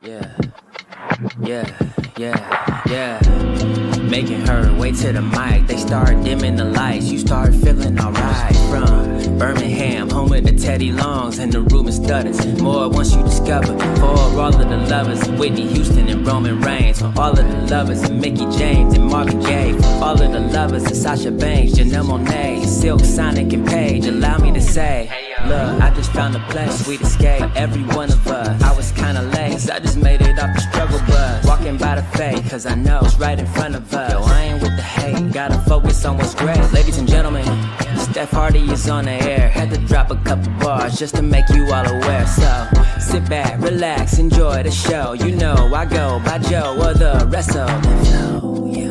Yeah, yeah. Making her way to the mic. They start dimming the lights. You start feeling alright. From Birmingham, home of the Teddy Longs, and the room is stutters. More once you discover. For all of the lovers, Whitney Houston and Roman Reigns. For all of the lovers, and Mickey James and Marvin Gaye. For all of the lovers, and Sasha Banks, Janelle Monáe, Silk, Sonic, and Paige. Allow me to say, look, I just found a place, sweet escape for every one of us. I was kinda late, so I just made it off the struggle bus. Walking by the fate, cause I know it's right in front of us. Yo, I ain't with the hate, gotta focus on what's great. Ladies and gentlemen, Steph Hardy is on the air. Had to drop a couple bars just to make you all aware. So, sit back, relax, enjoy the show. You know I go by Joe or the rest of the flow, yeah.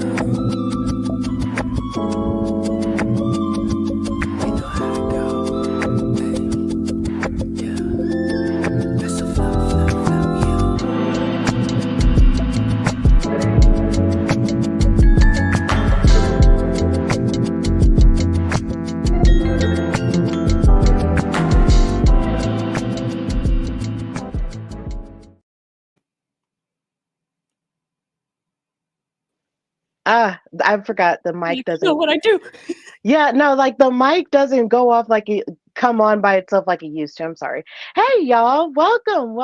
I forgot the mic doesn't. Know what I do? Yeah, no, like the mic doesn't go off like it come on by itself like it used to. I'm sorry. Hey y'all, welcome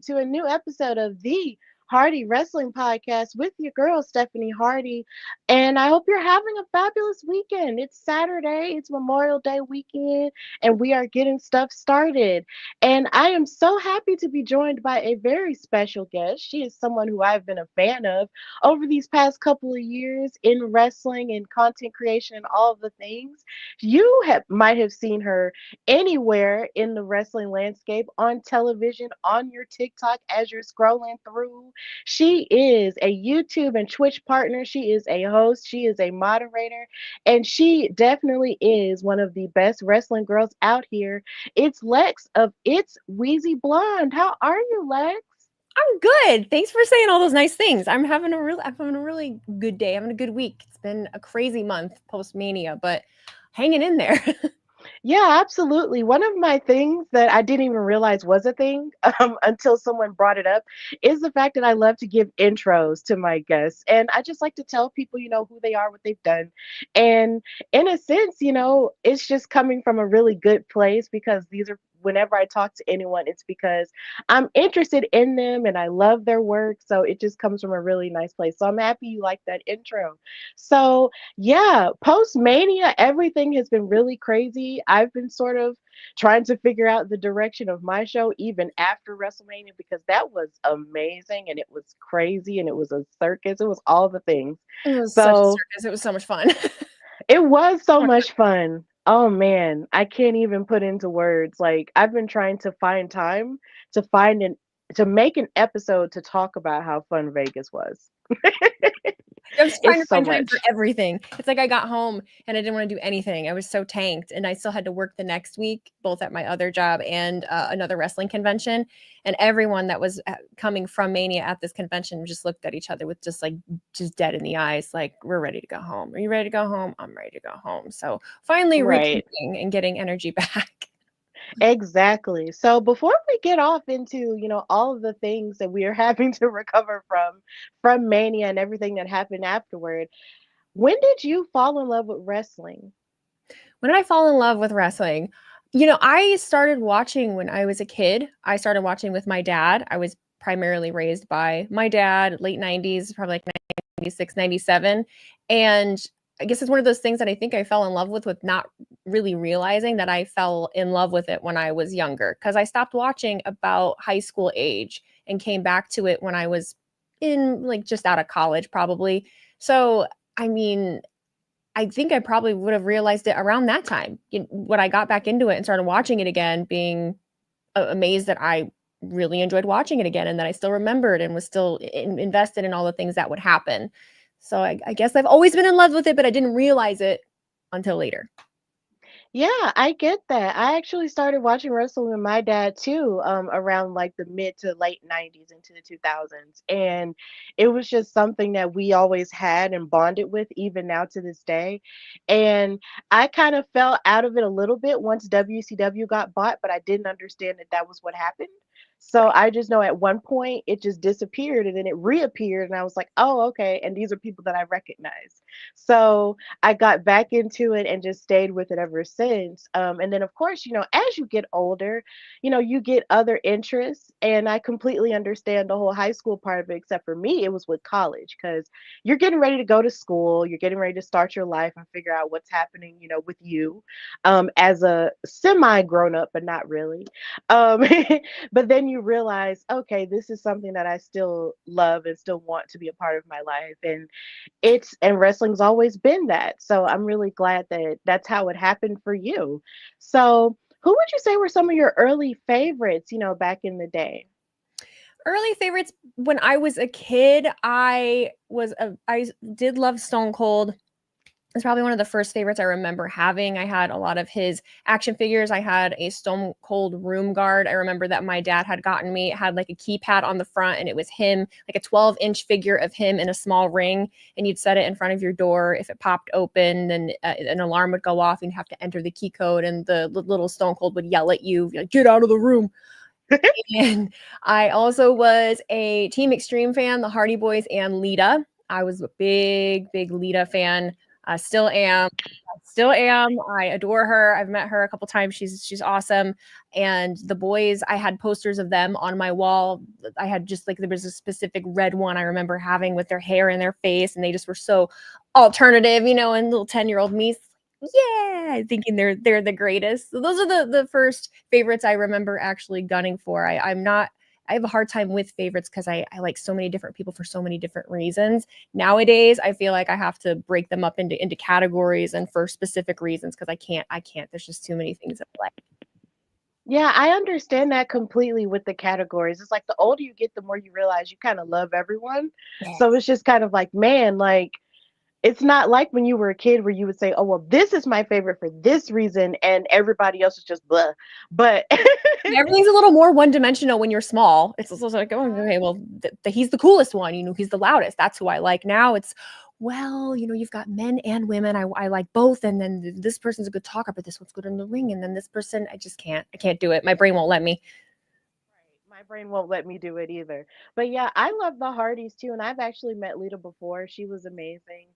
to a new episode of the Hardy Wrestling Podcast with your girl Stephanie Hardy. And I hope you're having a fabulous weekend. It's Saturday, it's Memorial Day weekend, and we are getting stuff started. And I am so happy to be joined by a very special guest. She is someone who I've been a fan of over these past couple of years in wrestling and content creation and all of the things. Might have seen her anywhere in the wrestling landscape, on television, on your TikTok as you're scrolling through. She is a YouTube and Twitch partner. She is a host. She is a moderator. And she definitely is one of the best wrestling girls out here. It's Lex of ItsWheezyBlonde. How are you, Lex? I'm good. Thanks for saying all those nice things. I'm having a really good day. Having a good week. It's been a crazy month post Mania, but hanging in there. Yeah, absolutely. One of my things that I didn't even realize was a thing until someone brought it up is the fact that I love to give intros to my guests. And I just like to tell people, who they are, what they've done. And in a sense, it's just coming from a really good place because whenever I talk to anyone, it's because I'm interested in them and I love their work. So it just comes from a really nice place. So I'm happy you like that intro. So yeah, post Mania, everything has been really crazy. I've been sort of trying to figure out the direction of my show even after WrestleMania because that was amazing and it was crazy and it was a circus. It was all the things. It was such a circus. It was so much fun. It was so much fun. Oh man, I can't even put into words. Like I've been trying to find time to make an episode to talk about how fun Vegas was. I'm just trying to find time for everything. It's like I got home and I didn't want to do anything. I was so tanked and I still had to work the next week, both at my other job and another wrestling convention. And everyone that was coming from Mania at this convention just looked at each other with just dead in the eyes. Like, we're ready to go home. Are you ready to go home? I'm ready to go home. So finally recouping and getting energy back. Exactly. So before we get off into, all of the things that we are having to recover from Mania and everything that happened afterward, when did you fall in love with wrestling? When did I fall in love with wrestling? I started watching when I was a kid. I started watching with my dad. I was primarily raised by my dad, late 90s, probably like 96, 97. And I guess it's one of those things that I think I fell in love with not really realizing that I fell in love with it when I was younger. Because I stopped watching about high school age and came back to it when I was in just out of college probably. So, I mean, I think I probably would have realized it around that time when I got back into it and started watching it again, being amazed that I really enjoyed watching it again and that I still remembered and was still invested in all the things that would happen. So I guess I've always been in love with it, but I didn't realize it until later. Yeah, I get that. I actually started watching wrestling with my dad too, around like the mid to late 90s into the 2000s. And it was just something that we always had and bonded with, even now to this day. And I kind of fell out of it a little bit once WCW got bought, but I didn't understand that that was what happened. So I just know at one point it just disappeared and then it reappeared. And I was like, oh, okay. And these are people that I recognize. So I got back into it and just stayed with it ever since. And then, of course, as you get older, you get other interests. And I completely understand the whole high school part of it, except for me, it was with college because you're getting ready to go to school, you're getting ready to start your life and figure out what's happening, with you as a semi grown up, but not really. Um, but then you realize, okay, this is something that I still love and still want to be a part of my life. And wrestling's always been that. So I'm really glad that that's how it happened for you. So who would you say were some of your early favorites, back in the day? Early favorites when I was a kid, I did love Stone Cold. It's probably one of the first favorites I remember having. I had a lot of his action figures. I had a Stone Cold room guard. I remember that my dad had gotten me. It had like a keypad on the front, and it was him, like a 12-inch figure of him in a small ring. And you'd set it in front of your door. If it popped open, then an alarm would go off, and you'd have to enter the key code, and the little Stone Cold would yell at you, like, "Get out of the room." And I also was a Team Extreme fan, the Hardy Boys and Lita. I was a big, big Lita fan. Still am. Still am. I adore her. I've met her a couple times. She's awesome. And the boys, I had posters of them on my wall. I had just like, there was a specific red one I remember having with their hair in their face, and they just were so alternative, and little 10-year-old me, yeah, thinking they're the greatest. So those are the first favorites I remember actually gunning for. I have a hard time with favorites because I like so many different people for so many different reasons. Nowadays, I feel like I have to break them up into categories and for specific reasons because I can't. There's just too many things that I like. Yeah, I understand that completely with the categories. It's like the older you get, the more you realize you kind of love everyone. So it's just kind of like, man, like it's not like when you were a kid where you would say, "Oh, well, this is my favorite for this reason," and everybody else is just blah. But Everything's a little more one-dimensional when you're small. It's also like, oh, okay, well, he's the coolest one. He's the loudest. That's who I like. Now it's, well, you've got men and women. I like both. And then this person's a good talker, but this one's good in the ring. And then this person, I just can't. I can't do it. My brain won't let me. my brain won't let me do it either. But yeah, I love the Hardys too, and I've actually met Lita before. She was amazing.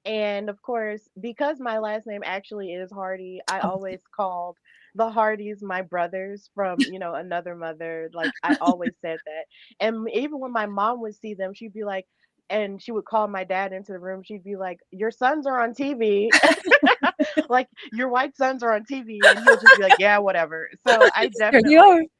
And of course, because my last name actually is Hardy, I Oh, always called the Hardys my brothers from, another mother. Like I always said that. And even when my mom would see them, she'd be like, and she would call my dad into the room. She'd be like, "Your sons are on TV." Like your white sons are on TV, and he'll just be like, "Yeah, whatever." So I here they are. definitely,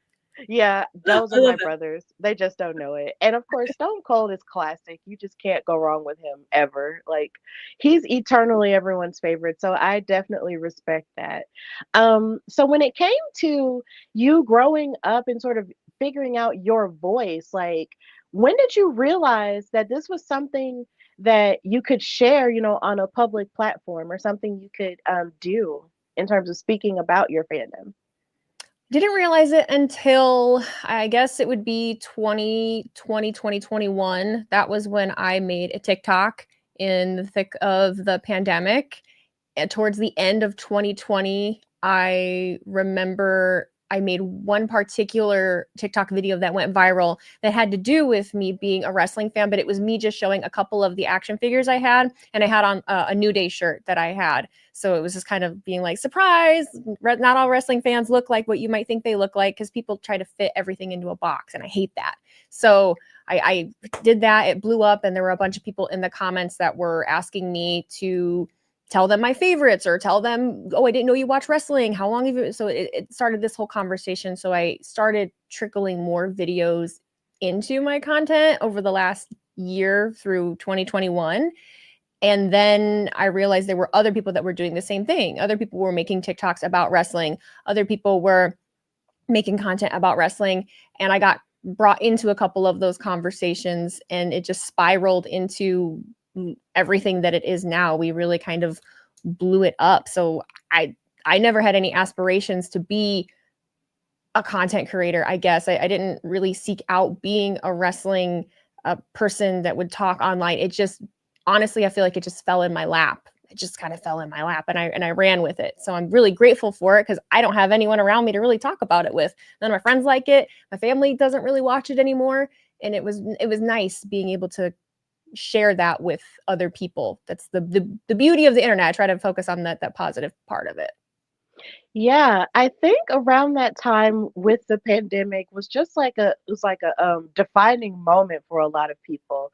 yeah, those I are my love it. brothers. They just don't know it. And of course, Stone Cold is classic. You just can't go wrong with him ever. Like he's eternally everyone's favorite. So I definitely respect that. So when it came to you growing up and sort of figuring out your voice, like when did you realize that this was something that you could share, on a public platform or something you could do in terms of speaking about your fandom? Didn't realize it until I guess it would be 2020, 2021. That was when I made a TikTok in the thick of the pandemic. And towards the end of 2020, I remember I made one particular TikTok video that went viral that had to do with me being a wrestling fan, but it was me just showing a couple of the action figures I had, and I had on a New Day shirt that I had. So it was just kind of being like, surprise, not all wrestling fans look like what you might think they look like because people try to fit everything into a box, and I hate that. So I did that. It blew up, and there were a bunch of people in the comments that were asking me to tell them my favorites or tell them, oh, I didn't know you watch wrestling. How long have you? So it started this whole conversation. So I started trickling more videos into my content over the last year through 2021. And then I realized there were other people that were doing the same thing. Other people were making TikToks about wrestling. Other people were making content about wrestling. And I got brought into a couple of those conversations, and it just spiraled into everything that it is now. We really kind of blew it up. So I never had any aspirations to be a content creator, I guess. I didn't really seek out being a wrestling person that would talk online. It just, honestly, I feel like it just fell in my lap. it just kind of fell in my lap, and I ran with it. So I'm really grateful for it because I don't have anyone around me to really talk about it with. None of my friends like it. My family doesn't really watch it anymore. And it was nice being able to share that with other people. That's the beauty of the internet. I try to focus on that positive part of it. Yeah, I think around that time with the pandemic was just like a it was like a defining moment for a lot of people.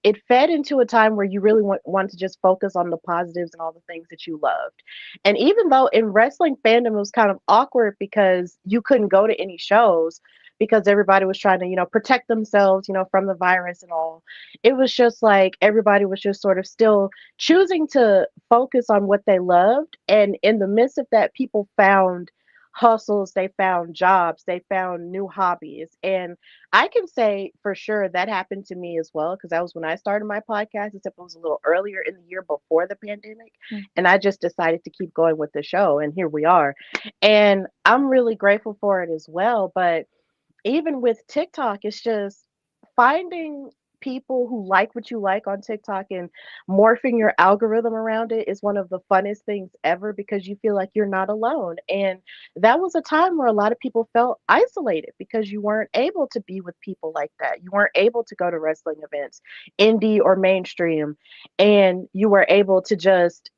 It fed into a time where you really want to just focus on the positives and all the things that you loved. And even though in wrestling fandom it was kind of awkward because you couldn't go to any shows because everybody was trying to, protect themselves, from the virus and all. It was just like everybody was just sort of still choosing to focus on what they loved. And in the midst of that, people found hustles, they found jobs, they found new hobbies. And I can say for sure that happened to me as well, because that was when I started my podcast, except it was a little earlier in the year before the pandemic. And I just decided to keep going with the show. And here we are. And I'm really grateful for it as well. But even with TikTok, it's just finding people who like what you like on TikTok and morphing your algorithm around it is one of the funnest things ever because you feel like you're not alone. And that was a time where a lot of people felt isolated because you weren't able to be with people like that. You weren't able to go to wrestling events, indie or mainstream, and you were able to just,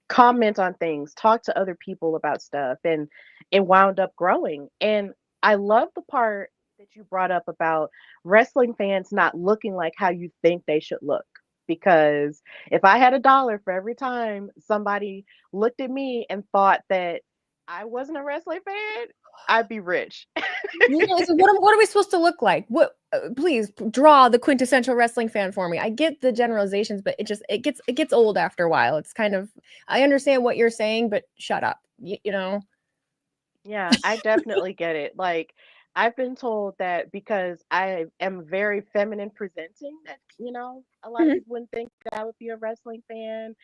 comment on things, talk to other people about stuff, and it wound up growing. And I love the part that you brought up about wrestling fans not looking like how you think they should look. Because if I had $1 for every time somebody looked at me and thought that I wasn't a wrestling fan, I'd be rich. So what are we supposed to look like? What? Please draw the quintessential wrestling fan for me. I get the generalizations, but it gets old after a while. It's kind of, I understand what you're saying, but shut up. You know. Yeah, I definitely get it. Like, I've been told that because I am very feminine presenting, that, a lot of Mhm. people wouldn't think that I would be a wrestling fan.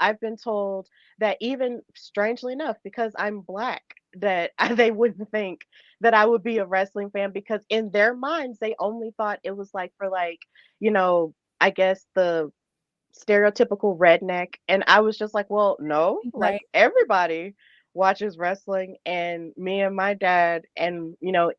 I've been told that even strangely enough, because I'm black, that they wouldn't think that I would be a wrestling fan because in their minds, they only thought it was like for like, I guess the stereotypical redneck. And I was just like, well, no, like Right. everybody watches wrestling. And me and my dad, and,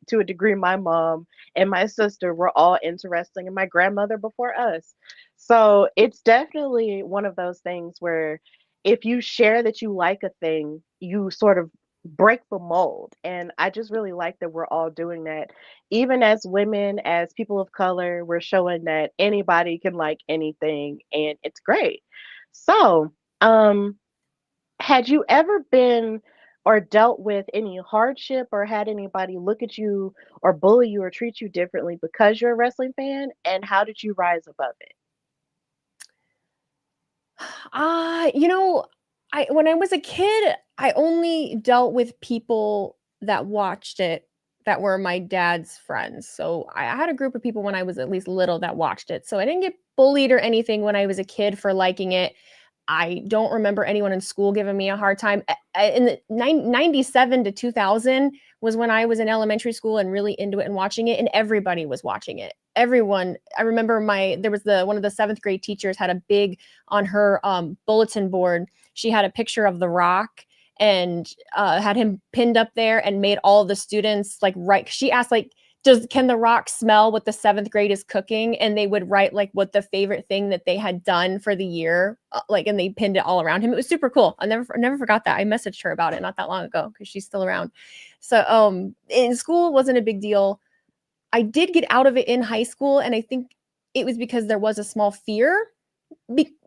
to a degree, my mom and my sister were all into wrestling, and my grandmother before us. So it's definitely one of those things where if you share that you like a thing, you sort of break the mold. And I just really like that we're all doing that. Even as women, as people of color, we're showing that anybody can like anything, and it's great. So, had you ever been or dealt with any hardship or had anybody look at you or bully you or treat you differently because you're a wrestling fan? And how did you rise above it? You know, I when I was a kid, I only dealt with people that watched it that were my dad's friends. So I had a group of people when I was at least little that watched it. So I didn't get bullied or anything when I was a kid for liking it. I don't remember anyone in school giving me a hard time. In the 97 to 2000 was when I was in elementary school and really into it and watching it, and everybody was watching it. Everyone. I remember there was one of the 7th grade teachers had a big on her bulletin board. She had a picture of The Rock and had him pinned up there and made all the students like write. She asked like, can The Rock smell what the 7th grade is cooking? And they would write like what the favorite thing that they had done for the year, and they pinned it all around him. It was super cool. I never forgot that. I messaged her about it not that long ago because she's still around. So in school, it wasn't a big deal. I did get out of it in high school, and I think it was because there was a small fear,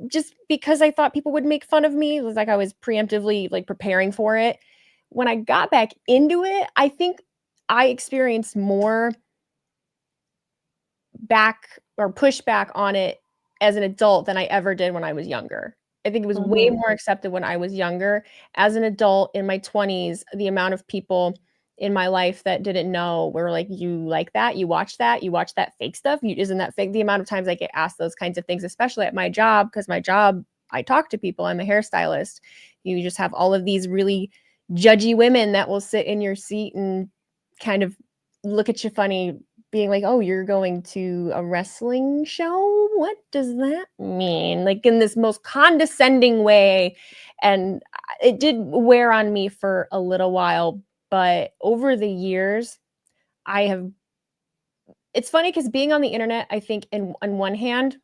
just because I thought people would make fun of me. It was like I was preemptively like preparing for it. When I got back into it, I think I experienced more back or pushback on it as an adult than I ever did when I was younger. I think it was way Hmm. more accepted when I was younger. As an adult in my 20s, the amount of people in my life that didn't know were like, you like that? You watch that fake stuff? Isn't that fake? The amount of times I get asked those kinds of things, especially at my job, because my job, I talk to people. I'm a hairstylist. You just have all of these really judgy women that will sit in your seat and kind of look at you funny being like, oh, you're going to a wrestling show? What does that mean? Like in this most condescending way. And it did wear on me for a little while, but over the years, it's funny because being on the internet, I think on one hand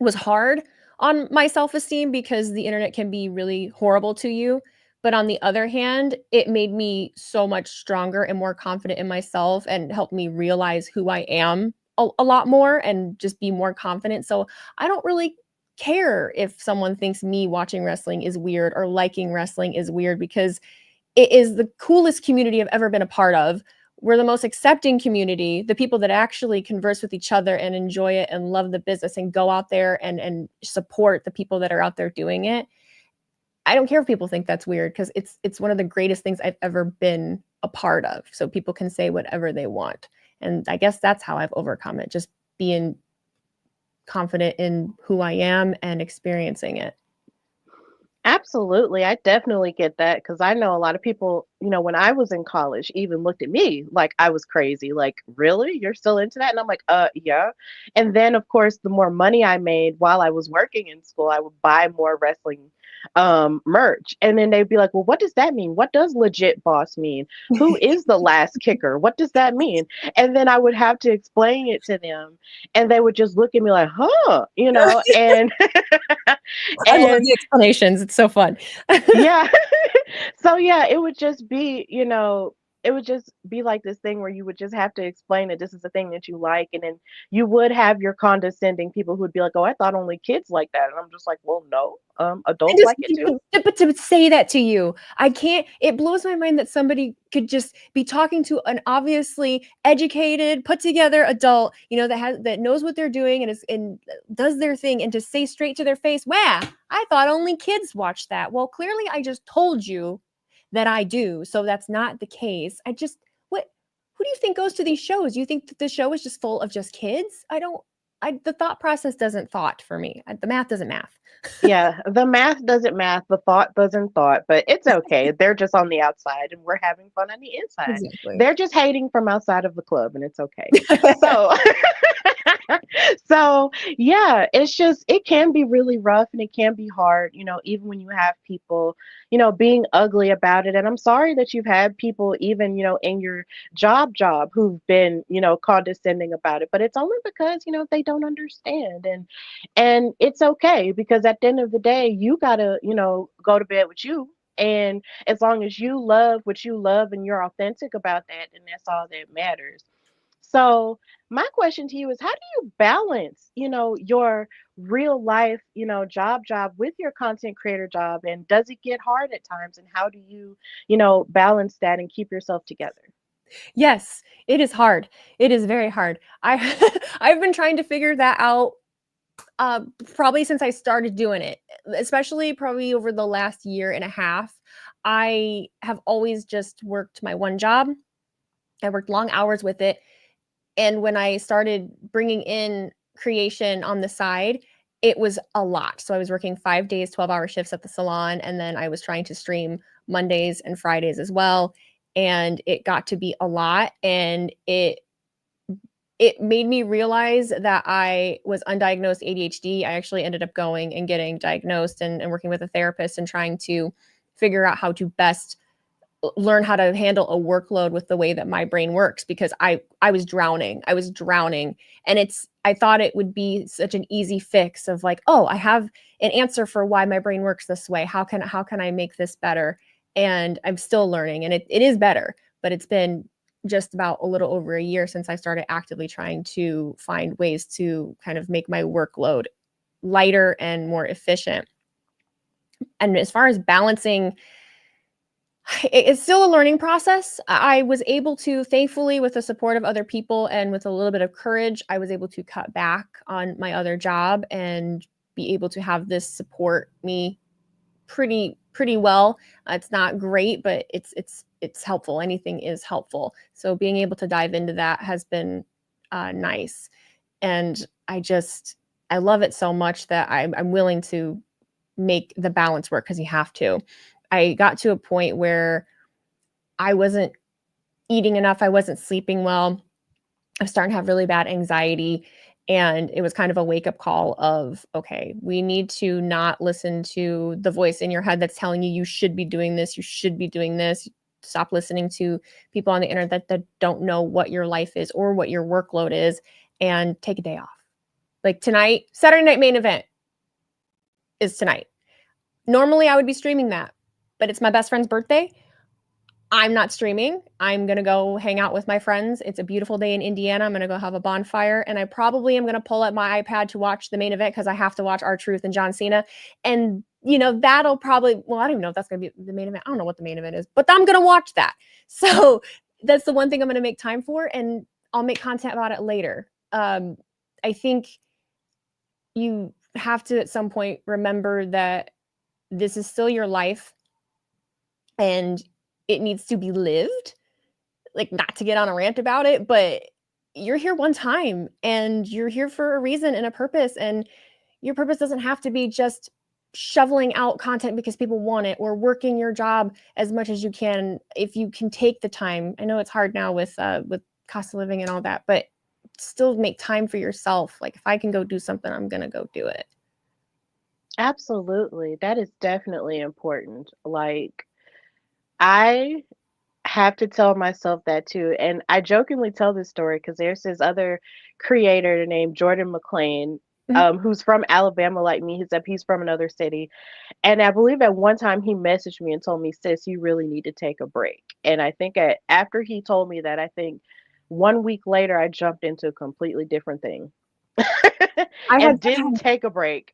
was hard on my self-esteem because the internet can be really horrible to you. But on the other hand, it made me so much stronger and more confident in myself and helped me realize who I am a lot more and just be more confident. So I don't really care if someone thinks me watching wrestling is weird or liking wrestling is weird because it is the coolest community I've ever been a part of. We're the most accepting community, the people that actually converse with each other and enjoy it and love the business and go out there and support the people that are out there doing it. I don't care if people think that's weird because it's one of the greatest things I've ever been a part of. So people can say whatever they want. And I guess that's how I've overcome it, just being confident in who I am and experiencing it. Absolutely. I definitely get that because I know a lot of people, when I was in college, even looked at me like I was crazy. Like, really? You're still into that? And I'm like, yeah. And then, of course, the more money I made while I was working in school, I would buy more wrestling merch. And then they'd be like, well, what does that mean? What does legit boss mean? Who is the last kicker? What does that mean? And then I would have to explain it to them. And they would just look at me like, huh, and I love and the explanations. It's so fun. yeah. So yeah, it would just be like this thing where you would just have to explain that this is a thing that you like, and then you would have your condescending people who would be like, "Oh, I thought only kids like that," and I'm just like, "Well, no, And adults just like it too." but to say that to you, I can't. It blows my mind that somebody could just be talking to an obviously educated, put together adult, that knows what they're doing and does their thing, and to say straight to their face, "Wow, I thought only kids watched that." Well, clearly, I just told you that I do, so that's not the case. What? Who do you think goes to these shows? You think that the show is just full of just kids? I don't. The thought process doesn't thought for me. The math doesn't math. Yeah, the math doesn't math, the thought doesn't thought, but it's okay. They're just on the outside and we're having fun on the inside. Exactly. They're just hating from outside of the club and it's okay. So so yeah, it can be really rough and it can be hard, even when you have people, being ugly about it. And I'm sorry that you've had people even, in your job who've been, condescending about it, but it's only because, they don't understand. And it's okay because at the end of the day, you gotta, go to bed with you. And as long as you love what you love and you're authentic about that, then that's all that matters. So my question to you is how do you balance, your real life, job with your content creator job? And does it get hard at times? And how do you, balance that and keep yourself together? Yes, it is hard. It is very hard. I've been trying to figure that out probably since I started doing it, especially probably over the last year and a half. I have always just worked my one job. I worked long hours with it. And when I started bringing in creation on the side, it was a lot. So I was working 5 days, 12-hour shifts at the salon. And then I was trying to stream Mondays and Fridays as well. And it got to be a lot. And it made me realize that I was undiagnosed ADHD. I actually ended up going and getting diagnosed and working with a therapist and trying to figure out how to best learn how to handle a workload with the way that my brain works because I was drowning. I was drowning. And I thought it would be such an easy fix of like, oh, I have an answer for why my brain works this way. How can I make this better? And I'm still learning and it is better, but it's been just about a little over a year since I started actively trying to find ways to kind of make my workload lighter and more efficient. And as far as balancing, it's still a learning process. I was able to, thankfully, with the support of other people and with a little bit of courage, I was able to cut back on my other job and be able to have this support me pretty well. It's not great, but it's helpful. Anything is helpful. So being able to dive into that has been nice. And I love it so much that I'm willing to make the balance work because you have to. I got to a point where I wasn't eating enough. I wasn't sleeping well. I'm starting to have really bad anxiety. And it was kind of a wake up call of, okay, we need to not listen to the voice in your head that's telling you should be doing this, you should be doing this. Stop listening to people on the internet that don't know what your life is or what your workload is, and take a day off. Like tonight, Saturday Night Main Event is tonight. Normally I would be streaming that, but it's my best friend's birthday. I'm not streaming. I'm going to go hang out with my friends. It's a beautiful day in Indiana. I'm going to go have a bonfire. And I probably am going to pull up my iPad to watch the main event because I have to watch R-Truth and John Cena. And, that'll probably, well, I don't even know if that's going to be the main event. I don't know what the main event is, but I'm going to watch that. So that's the one thing I'm going to make time for. And I'll make content about it later. I think you have to at some point remember that this is still your life and it needs to be lived. Like, not to get on a rant about it, but you're here one time and you're here for a reason and a purpose. And your purpose doesn't have to be just shoveling out content because people want it, or working your job as much as you can. If you can take the time, I know it's hard now with cost of living and all that, but still make time for yourself. Like, if I can go do something, I'm going to go do it. Absolutely. That is definitely important. Like, I have to tell myself that too. And I jokingly tell this story because there's this other creator named Jordan McLean, who's from Alabama like me. He's from another city. And I believe at one time he messaged me and told me, sis, you really need to take a break. And I think after he told me that, I think 1 week later, I jumped into a completely different thing and didn't take a break.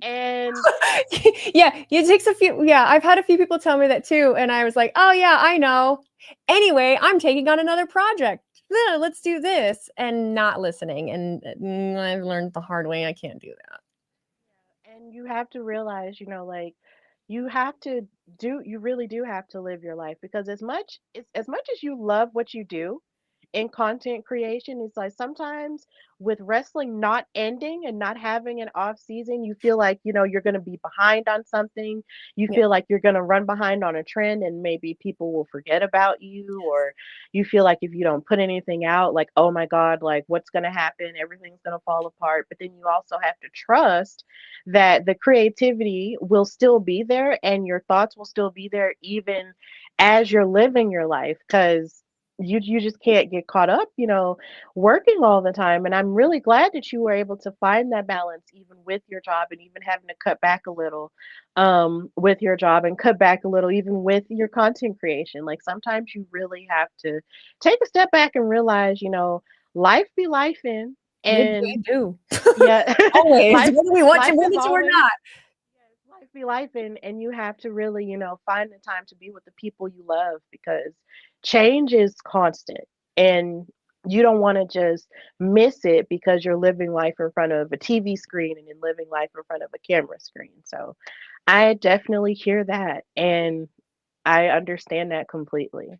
And yeah, it takes a few. Yeah, I've had a few people tell me that too. And I was like, oh, yeah, I know. Anyway, I'm taking on another project. Yeah, let's do this, and not listening. And I've learned the hard way I can't do that. And you have to realize, like, you really do have to live your life, because as much as you love what you do in content creation, it's like sometimes with wrestling not ending and not having an off season, you feel like, you're going to be behind on something. You Yeah. feel like you're going to run behind on a trend and maybe people will forget about you, or you feel like if you don't put anything out, like, oh my God, like what's going to happen? Everything's going to fall apart. But then you also have to trust that the creativity will still be there and your thoughts will still be there even as you're living your life, because you just can't get caught up, working all the time. And I'm really glad that you were able to find that balance even with your job, and even having to cut back a little with your job, and cut back a little even with your content creation. Like, sometimes you really have to take a step back and realize, life be life in. They And do. yeah, Always. life Whether we want to life admit is it or always, not. yes, life be life, and you have to really, find the time to be with the people you love, because change is constant, and you don't want to just miss it because you're living life in front of a TV screen and then living life in front of a camera screen. So I definitely hear that, and I understand that completely.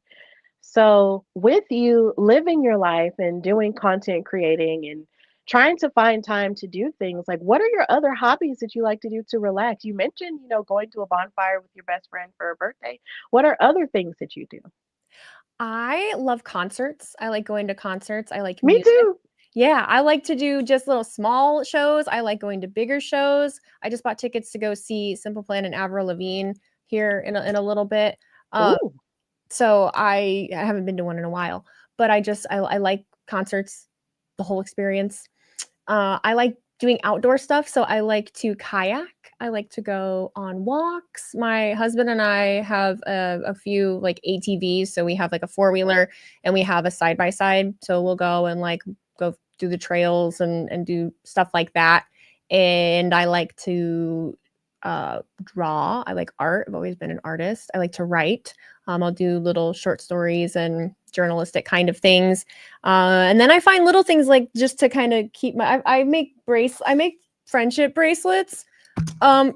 So, with you living your life and doing content creating and trying to find time to do things, like, what are your other hobbies that you like to do to relax? You mentioned, going to a bonfire with your best friend for a birthday. What are other things that you do? I love concerts. I like going to concerts. I like Me music. too. Yeah, I like to do just little small shows. I like going to bigger shows. I just bought tickets to go see Simple Plan and Avril Lavigne here in a little bit. Um, Ooh. so I haven't been to one in a while, but I like concerts, the whole experience. I like doing outdoor stuff, so I like to kayak. I like to go on walks. My husband and I have a few like ATVs, so we have like a four-wheeler and we have a side-by-side. So we'll go and like go do the trails and do stuff like that. And I like to draw. I like art. I've always been an artist. I like to write. I'll do little short stories and journalistic kind of things. And then I find little things like just to kind of keep I make friendship bracelets. So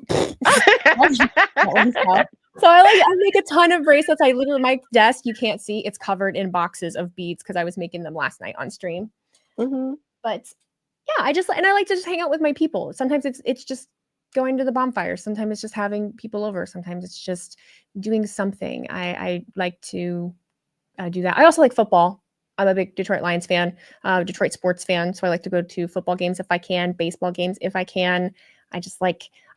I make a ton of bracelets. I literally, my desk, you can't see, it's covered in boxes of beads because I was making them last night on stream. Mm-hmm. But yeah, I like to just hang out with my people. Sometimes it's just going to the bonfire. Sometimes it's just having people over. Sometimes it's just doing something. I like to do that. I also like football. I'm a big Detroit Lions fan, Detroit sports fan. So I like to go to football games if I can, baseball games if I can. I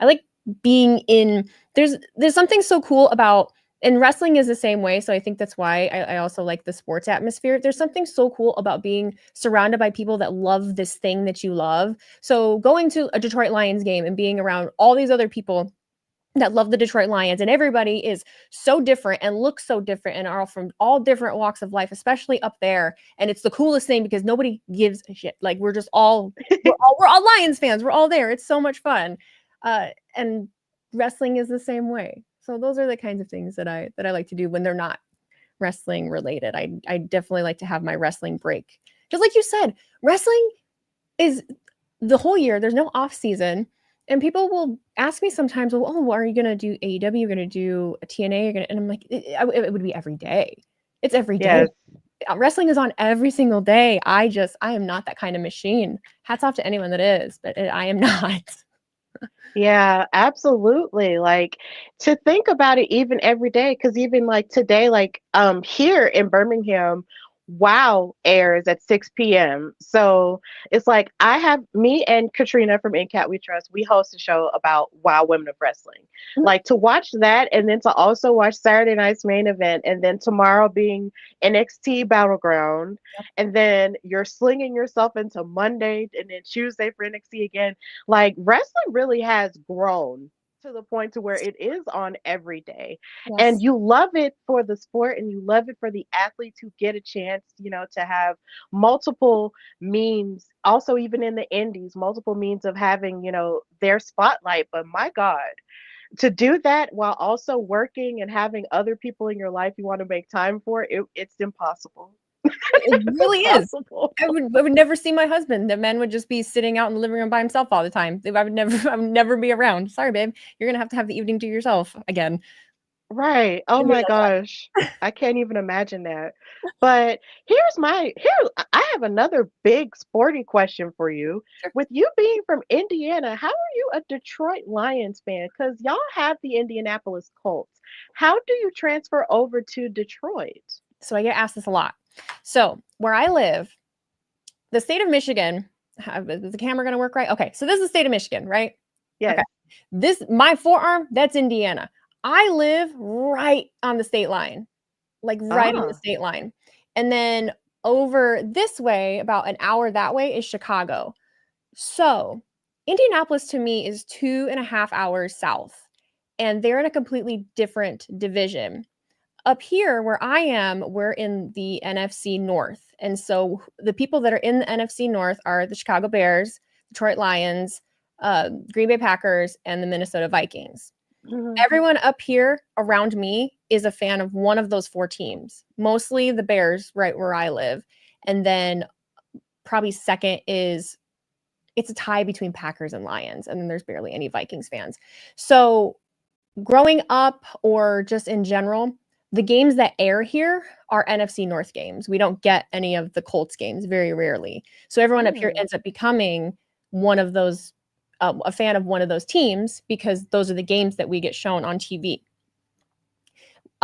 like being in, there's something so cool about, and wrestling is the same way. So I think that's why I also like the sports atmosphere. There's something so cool about being surrounded by people that love this thing that you love. So going to a Detroit Lions game and being around all these other people that love the Detroit Lions, and everybody is so different and looks so different and are all from all different walks of life, especially up there. And it's the coolest thing because nobody gives a shit. Like we're all Lions fans. We're all there. It's so much fun. And wrestling is the same way. So those are the kinds of things that I like to do when they're not wrestling related. I definitely like to have my wrestling break. Just like you said, wrestling is the whole year. There's no off season. And people will ask me sometimes, well, oh, are you going to do AEW? You're going to do a TNA? And I'm like, it would be every day. It's every day. Yes. Wrestling is on every single day. I am not that kind of machine. Hats off to anyone that is, but I am not. Yeah, absolutely. Like to think about it even every day, because even like today, like here in Birmingham, WoW airs at 6 p.m. So it's like me and Katrina from In Cat We Trust, we host a show about WoW Women of Wrestling. Mhm. Like to watch that and then to also watch Saturday night's main event and then tomorrow being NXT Battleground and then you're slinging yourself into Monday and then Tuesday for NXT again. Like wrestling really has grown to the point to where it is on every day. And Yes. you love it for the sport and you love it for the athletes who get a chance, to have multiple means, also even in the indies, multiple means of having, their spotlight. But my God, to do that while also working and having other people in your life you want to make time for, it's impossible. It really is. Impossible. I would never see my husband. The man would just be sitting out in the living room by himself all the time. I would never be around. Sorry, babe. You're gonna have the evening to yourself again. Right. Oh my gosh. I can't even imagine that. But I have another big sporty question for you. Sure. With you being from Indiana, how are you a Detroit Lions fan? Because y'all have the Indianapolis Colts. How do you transfer over to Detroit? So I get asked this a lot. So where I live, the state of Michigan, is the camera going to work right? Okay. So this is the state of Michigan, right? Yes. Okay. My forearm, that's Indiana. I live right on the state line, like right on the state line. And then over this way, about an hour that way, is Chicago. So Indianapolis to me is 2.5 hours south, and they're in a completely different division. Up here where I am, we're in the NFC North. And so the people that are in the NFC North are the Chicago Bears, Detroit Lions, Green Bay Packers, and the Minnesota Vikings. Mhm. Everyone up here around me is a fan of one of those four teams, mostly the Bears, right where I live. And then probably second it's a tie between Packers and Lions. And then there's barely any Vikings fans. So growing up or just in general, the games that air here are NFC North games. We don't get any of the Colts games, very rarely. So everyone up here ends up becoming one of those, a fan of one of those teams because those are the games that we get shown on TV.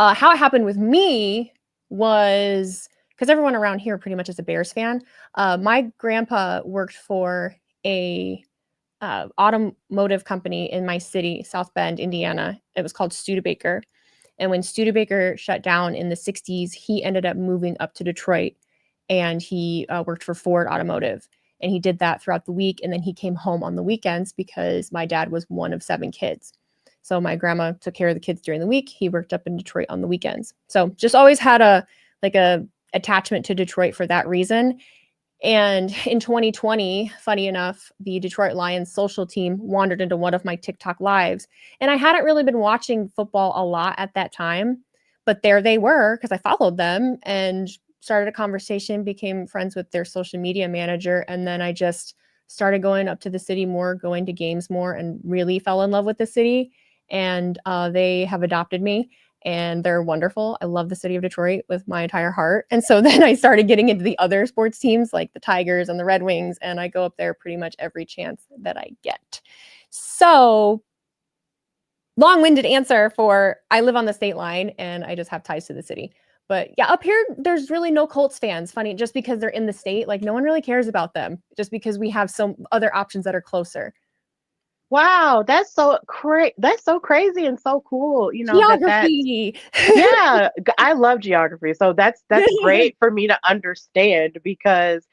How it happened with me was because everyone around here pretty much is a Bears fan. My grandpa worked for a automotive company in my city, South Bend, Indiana. It was called Studebaker. And when Studebaker shut down in the 60s, he ended up moving up to Detroit and he worked for Ford Automotive. And he did that throughout the week. And then he came home on the weekends because my dad was one of 7 kids. So my grandma took care of the kids during the week. He worked up in Detroit on the weekends. So just always had a attachment to Detroit for that reason. And in 2020, funny enough, the Detroit Lions social team wandered into one of my TikTok lives. And I hadn't really been watching football a lot at that time, but there they were because I followed them and started a conversation, became friends with their social media manager. And then I just started going up to the city more, going to games more, and really fell in love with the city. And they have adopted me. And they're wonderful. I love the city of Detroit with my entire heart. And so then I started getting into the other sports teams like the Tigers and the Red Wings, and I go up there pretty much every chance that I get. So long-winded answer for I live on the state line and I just have ties to the city. But yeah, up here, there's really no Colts fans. Funny, just because they're in the state, like no one really cares about them just because we have some other options that are closer. Wow, that's so crazy and so cool. Geography. Yeah, I love geography. So that's great for me to understand because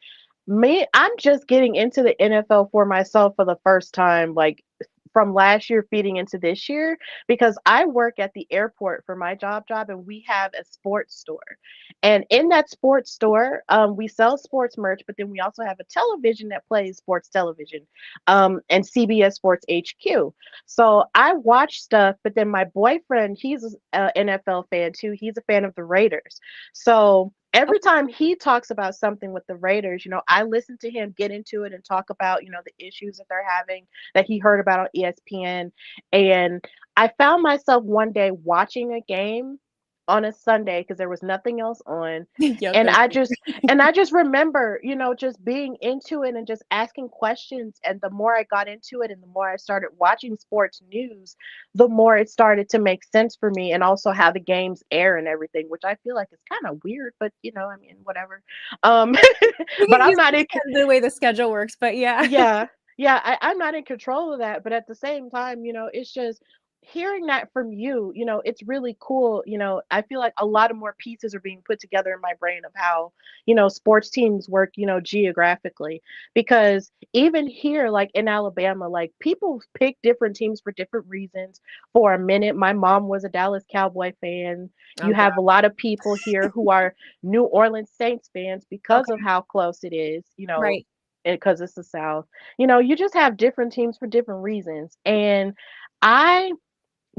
I'm just getting into the NFL for myself for the first time, like from last year feeding into this year, because I work at the airport for my job, and we have a sports store. And in that sports store, we sell sports merch, but then we also have a television that plays sports television, and CBS Sports HQ. So I watch stuff, but then my boyfriend, he's an NFL fan too. He's a fan of the Raiders. So every time he talks about something with the Raiders, I listen to him get into it and talk about, the issues that they're having that he heard about on ESPN. And I found myself one day watching a game on a Sunday because there was nothing else on. Yep, And that's I just remember, just being into it and just asking questions. And the more I got into it and the more I started watching sports news, the more it started to make sense for me, and also how the games air and everything, which I feel like is kind of weird, but I mean, whatever. But I'm not in the way the schedule works, but yeah. yeah, I'm not in control of that, but at the same time, it's just hearing that from you, it's really cool. I feel like a lot of more pieces are being put together in my brain of how, sports teams work, geographically. Because even here, like in Alabama, like people pick different teams for different reasons. For a minute, my mom was a Dallas Cowboy fan. You have a lot of people here who are New Orleans Saints fans because of how close it is, Right. because it's the South. You just have different teams for different reasons. And I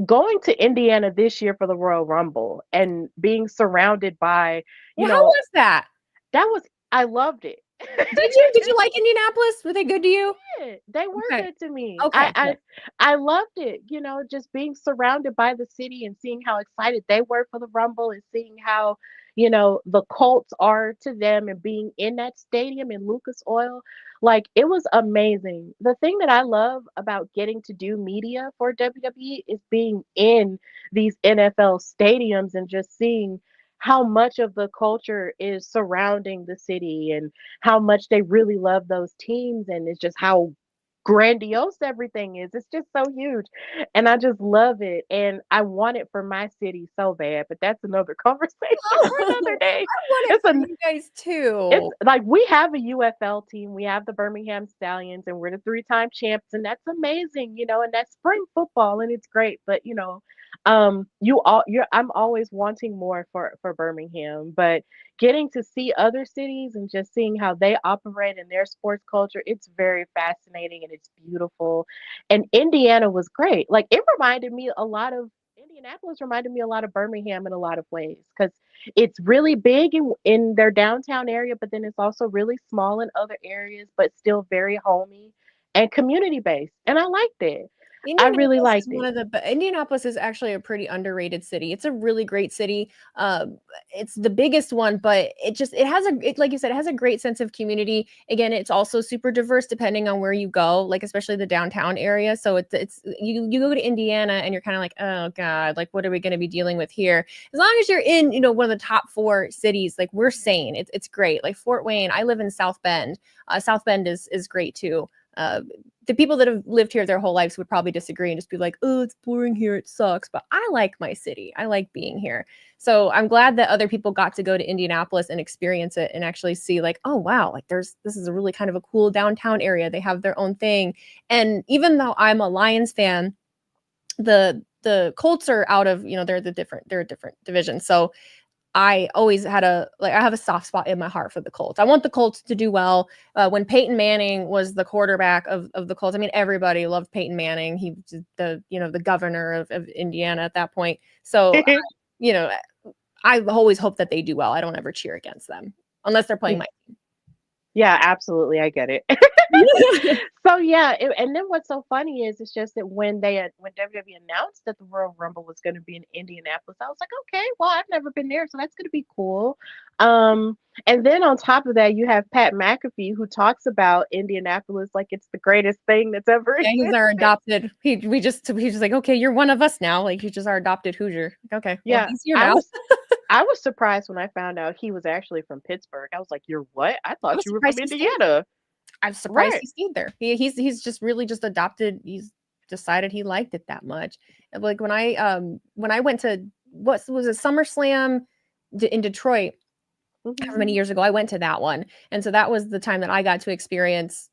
going to Indiana this year for the Royal Rumble and being surrounded by, Well, how was that? I loved it. Did you like Indianapolis? Were they good to you? Yeah, they were Okay. good to me. Okay. I loved it, just being surrounded by the city and seeing how excited they were for the Rumble and seeing how, the Colts are to them and being in that stadium in Lucas Oil. Like it was amazing. The thing that I love about getting to do media for WWE is being in these NFL stadiums and just seeing how much of the culture is surrounding the city and how much they really love those teams, and it's just how grandiose everything is. It's just so huge. And I just love it. And I want it for my city so bad, but that's another conversation for another day. I want it for you guys too. It's like we have a UFL team. We have the Birmingham Stallions, and we're the 3-time champs, and that's amazing, and that's spring football and it's great. But I'm always wanting more for Birmingham, but getting to see other cities and just seeing how they operate in their sports culture, it's very fascinating and it's beautiful. And Indiana was great. Like Indianapolis reminded me a lot of Birmingham in a lot of ways because it's really big in their downtown area, but then it's also really small in other areas, but still very homey and community based. And I liked it. I really liked it. Indianapolis is actually a pretty underrated city. It's a really great city. It's the biggest one, but like you said, it has a great sense of community. Again, it's also super diverse depending on where you go, like especially the downtown area. So it's you go to Indiana and you're kind of like, oh God, like what are we going to be dealing with here? As long as you're in, one of the top 4 cities, like we're sane. It's great. Like Fort Wayne, I live in South Bend. South Bend is great too. The people that have lived here their whole lives would probably disagree and just be like, oh, it's boring here. It sucks. But I like my city. I like being here. So I'm glad that other people got to go to Indianapolis and experience it and actually see like, oh, wow, like this is a really kind of a cool downtown area. They have their own thing. And even though I'm a Lions fan, the Colts are out of, they're a different division. So I always had I have a soft spot in my heart for the Colts. I want the Colts to do well. When Peyton Manning was the quarterback of the Colts, I mean, everybody loved Peyton Manning. He was the governor of Indiana at that point. So, I always hope that they do well. I don't ever cheer against them unless they're playing my team. Yeah, absolutely. I get it. So yeah, and then what's so funny is it's just that when WWE announced that the Royal Rumble was going to be in Indianapolis, I was like, okay, well, I've never been there, so that's going to be cool. And then on top of that, you have Pat McAfee who talks about Indianapolis like it's the greatest thing that's ever existed. He's our adopted. He's just like, okay, you're one of us now. Like he's just our adopted Hoosier. Okay, yeah, well, he's here now. I was surprised when I found out he was actually from Pittsburgh. I was like, "You're what? I I thought was you were from surprised he stayed. Indiana." I'm surprised Right. he stayed there. He's just really just adopted. He's decided he liked it that much. And, like when I went to what was it SummerSlam in Detroit however many Mhm. years ago, I went to that one, and so that was the time that I got to experience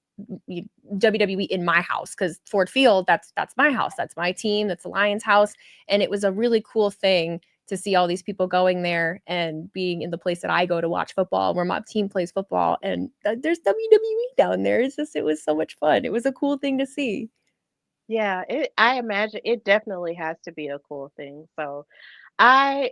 WWE in my house because Ford Field, that's my house, that's my team, that's the Lions' house, and it was a really cool thing to see all these people going there and being in the place that I go to watch football, where my team plays football, and there's WWE down there. It was so much fun. It was a cool thing to see. Yeah, I imagine it definitely has to be a cool thing. So, I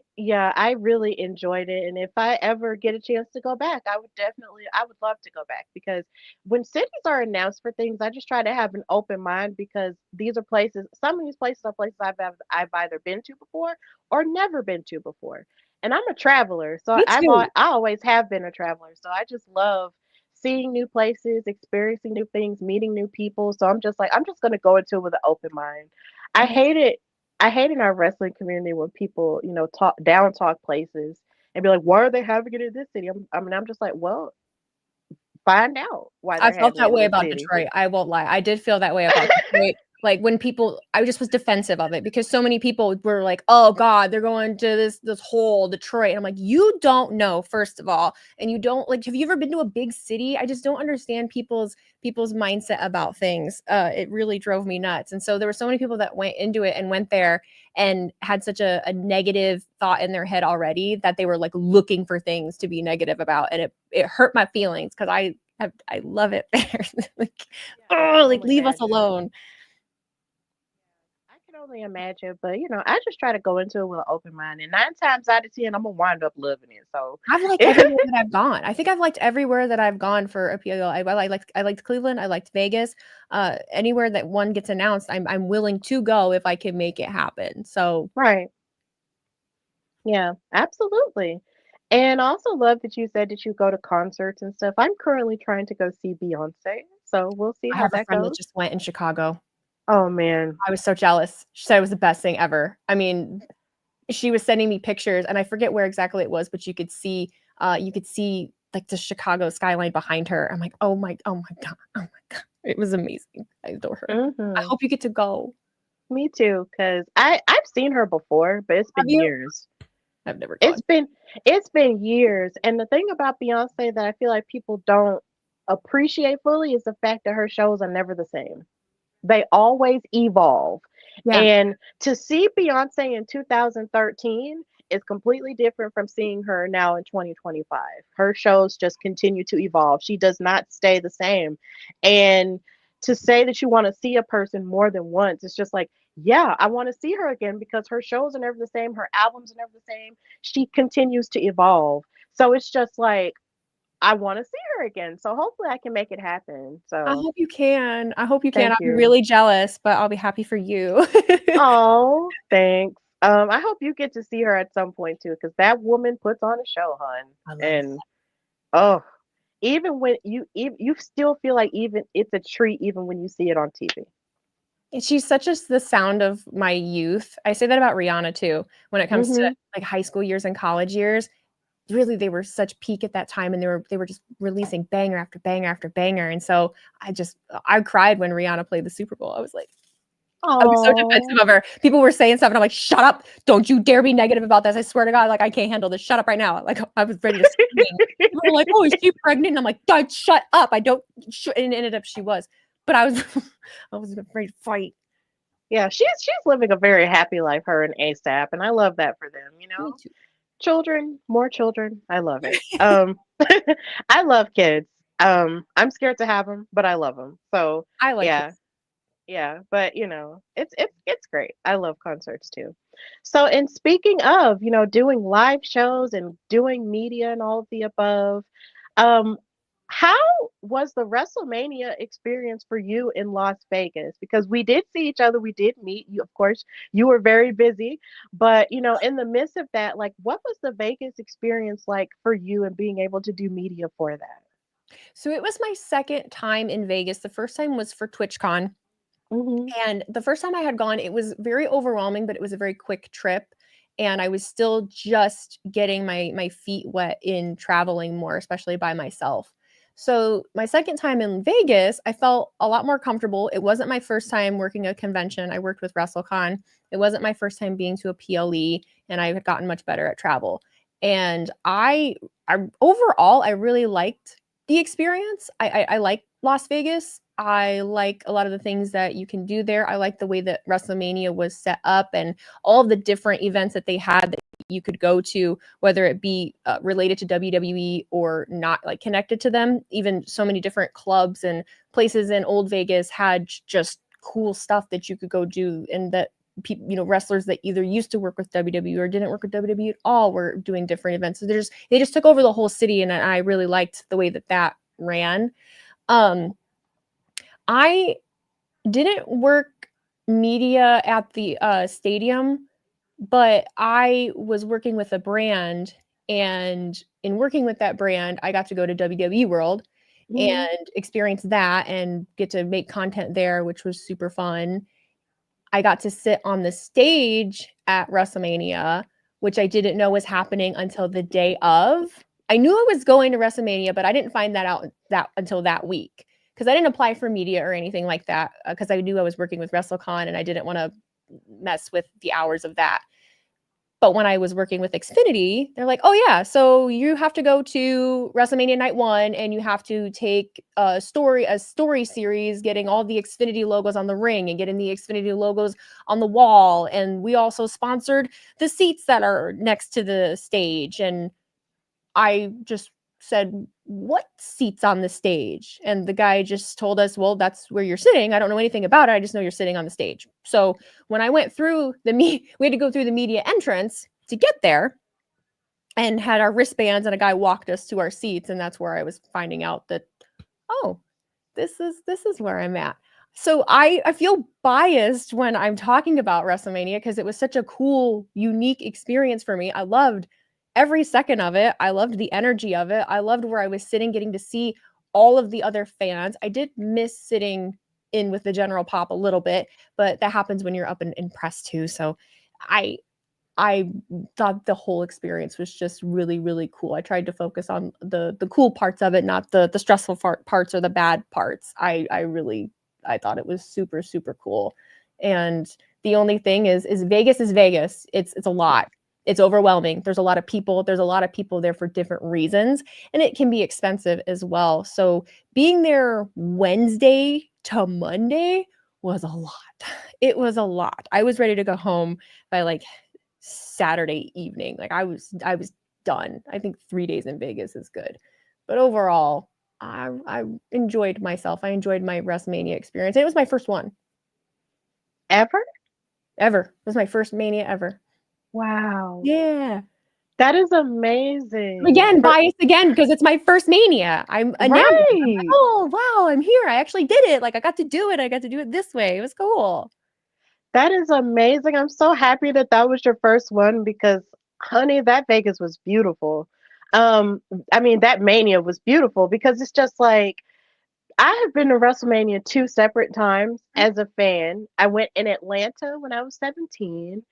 really enjoyed it, and if I ever get a chance to go back, I would love to go back because when cities are announced for things, I just try to have an open mind because these are places. Some of these places are places I've either been to before or never been to before, and I'm a traveler, so Me too. I always have been a traveler. So I just love seeing new places, experiencing new things, meeting new people. So I'm just like, I'm just gonna go into it with an open mind. I Yes. hate it I hate in our wrestling community when people, talk down talk places and be like, "Why are they having it in this city?" I'm just like, "Well, find out why I they're felt having it that in way this about city." Detroit, I won't lie. I did feel that way about Detroit, like, when people I just was defensive of it because so many people were like, "Oh god, they're going to this whole Detroit," and I'm like, "You don't know, first of all, and you don't like, have you ever been to a big city?" I just don't understand people's mindset about things. It really drove me nuts, and so there were so many people that went into it and went there and had such a negative thought in their head already that they were, like, looking for things to be negative about, and it hurt my feelings because I love it there. Like, Yeah, I oh, can like only leave us imagine. alone. I can only imagine, but I just try to go into it with an open mind, and 9 times out of 10, I'm gonna wind up loving it. So, I've liked everywhere that I've gone. I think I've liked everywhere that I've gone for a PLL. I liked Cleveland. I liked Vegas. Anywhere that one gets announced, I'm willing to go if I can make it happen. So right. Yeah, absolutely. And I also love that you said that you go to concerts and stuff. I'm currently trying to go see Beyonce, so we'll see I how have a that friend that goes. just went in Chicago. Oh man. I was so jealous. She said it was the best thing ever. I mean, she was sending me pictures, and I forget where exactly it was, but you could see like the Chicago skyline behind her. I'm like, oh my god, oh my god, it was amazing. I adore her. I Mhm. hope you get to go. Me too, cause I've seen her before, but it's Have been you? years. I've never It's gone. been it's been years, and the thing about Beyonce that I feel like people don't appreciate fully is the fact that her shows are never the same. They always evolve. Yeah, And to see Beyonce in 2013 is completely different from seeing her now in 2025. Her shows just continue to evolve. She does not stay the same. And to say that you want to see a person more than once, it's just like, yeah, I want to see her again because her shows are never the same. Her albums are never the same. She continues to evolve. So it's just like, I want to see her again. So hopefully I can make it happen. I So hope you can. I hope you can. thank I'll be you. really jealous, but I'll be happy for you. Oh, thanks. I hope you get to see her at some point too, because that woman puts on a show, hon. I love it. And oh, even when you still feel like even it's a treat even when you see it on TV. And she's such as the sound of my youth. I say that about Rihanna too, when it comes to Mhm. like high school years and college years. Really, they were such peak at that time, and they were just releasing banger after banger after banger. And so I cried when Rihanna played the Super Bowl. I was so defensive Oh. of her. People were saying stuff, and I'm like, "Shut up! Don't you dare be negative about this! I swear to God, like I can't handle this. Shut up right now!" Like I was ready to scream. People were like, "Oh, is she pregnant?" And I'm like, "God, shut up! I don't." And it ended up she was, but I was I was afraid to fight. Yeah, she's living a very happy life, her and ASAP, and I love that for them, you Me know? too. Children, more children. I love it. I love kids. I'm scared to have them, but I love them. So, I like yeah. kids. Yeah, but it's great. I love concerts too. So, and speaking of, doing live shows and doing media and all of the above, um, how was the WrestleMania experience for you in Las Vegas? Because we did see each other, we did meet. You, of course, you were very busy, but in the midst of that, like, what was the Vegas experience like for you and being able to do media for that? So it was my second time in Vegas. The first time was for TwitchCon. Mhm. And the first time I had gone, it was very overwhelming, but it was a very quick trip. and I was still just getting my feet wet in traveling more, especially by myself. So my second time in Vegas, I felt a lot more comfortable. It wasn't my first time working a convention. I worked with WrestleCon. It wasn't my first time being to a PLE, and I had gotten much better at travel. And I overall, I really liked the experience. I like Las Vegas. I like a lot of the things that you can do there. I like the way that WrestleMania was set up and all of the different events that they had that you could go to, whether it be related to WWE or not, like connected to them. Even so many different clubs and places in Old Vegas had just cool stuff that you could go do, and that people, wrestlers that either used to work with WWE or didn't work with WWE at all were doing different events. So they just took over the whole city, and I really liked the way that ran. I didn't work media at the stadium, but I was working with a brand, and in working with that brand, I got to go to WWE World and experience that and get to make content there, which was super fun. I got to sit on the stage at WrestleMania, which I didn't know was happening until the day of. I knew I was going to WrestleMania, but I didn't find that out until that week, because I didn't apply for media or anything like that, because I knew I was working with WrestleCon and I didn't want to mess with the hours of that. But when I was working with Xfinity, they're like, oh yeah, so you have to go to WrestleMania night 1 and you have to take a story series, getting all the Xfinity logos on the ring and getting the Xfinity logos on the wall. And we also sponsored the seats that are next to the stage. And I just said, what seats on the stage? And the guy just told us, well, that's where you're sitting. I don't know anything about it. I just know you're sitting on the stage. So when I went through we had to go through the media entrance to get there, and had our wristbands, and a guy walked us to our seats. And that's where I was finding out that, oh, this is where I'm at. So I feel biased when I'm talking about WrestleMania, because it was such a cool, unique experience for me. I loved every second of it. I loved the energy of it. I loved where I was sitting, getting to see all of the other fans. I did miss sitting in with the general pop a little bit, but that happens when you're up in press too. So I thought the whole experience was just really, really cool. I tried to focus on the cool parts of it, not the stressful parts or the bad parts. I thought it was super, super cool. And the only thing is Vegas is Vegas. It's a lot. It's overwhelming. There's a lot of people. There's a lot of people there for different reasons, and it can be expensive as well. So being there Wednesday to Monday was a lot. It was a lot. I was ready to go home by like Saturday evening. Like I was done. I think 3 days in Vegas is good. But overall, I enjoyed myself. I enjoyed my WrestleMania experience. It was my first one. Ever? Ever. It was my first Mania ever. Wow. Yeah. That is amazing. Again, biased again, because it's my first Mania. I'm enamored. I'm like, Right. oh, wow, I'm here. I actually did it. Like I got to do it. I got to do it this way. It was cool. That is amazing. I'm so happy that that was your first one because, honey, that Vegas was beautiful. I mean, that Mania was beautiful because it's just like I have been to WrestleMania 2 separate times as a fan. I went in Atlanta when I was 17.